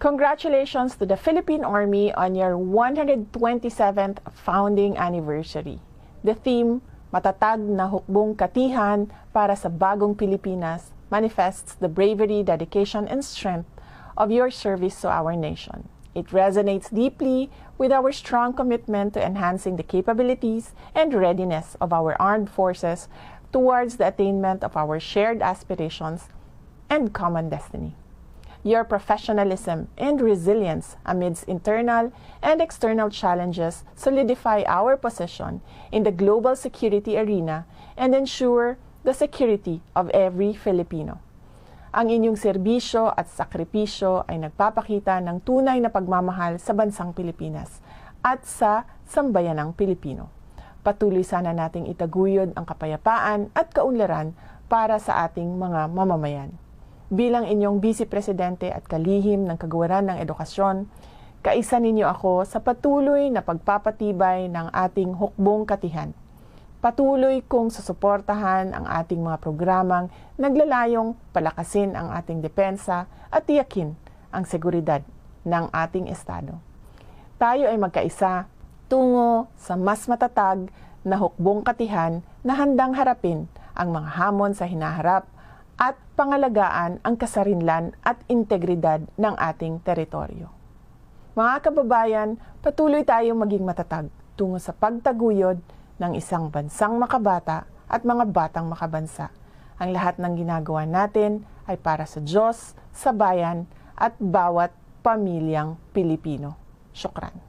Congratulations to the Philippine Army on your 127th founding anniversary. The theme, Matatag na Hukbong Katihan para sa Bagong Pilipinas, manifests the bravery, dedication, and strength of your service to our nation. It resonates deeply with our strong commitment to enhancing the capabilities and readiness of our armed forces towards the attainment of our shared aspirations and common destiny. Your professionalism and resilience amidst internal and external challenges solidify our position in the global security arena and ensure the security of every Filipino. Ang inyong serbisyo at sakripisyo ay nagpapakita ng tunay na pagmamahal sa bansang Pilipinas at sa sambayanang Pilipino. Patuloy sana nating itaguyod ang kapayapaan at kaunlaran para sa ating mga mamamayan. Bilang inyong Vice Presidente at kalihim ng Kagawaran ng Edukasyon, kaisa ninyo ako sa patuloy na pagpapatibay ng ating hukbong katihan. Patuloy kong susuportahan ang ating mga programang naglalayong palakasin ang ating depensa at tiyakin ang seguridad ng ating Estado. Tayo ay magkaisa tungo sa mas matatag na hukbong katihan na handang harapin ang mga hamon sa hinaharap at pangalagaan ang kasarinlan at integridad ng ating teritoryo. Mga kababayan, patuloy tayong maging matatag tungo sa pagtaguyod ng isang bansang makabata at mga batang makabansa. Ang lahat ng ginagawa natin ay para sa Diyos, sa bayan at bawat pamilyang Pilipino. Syukran.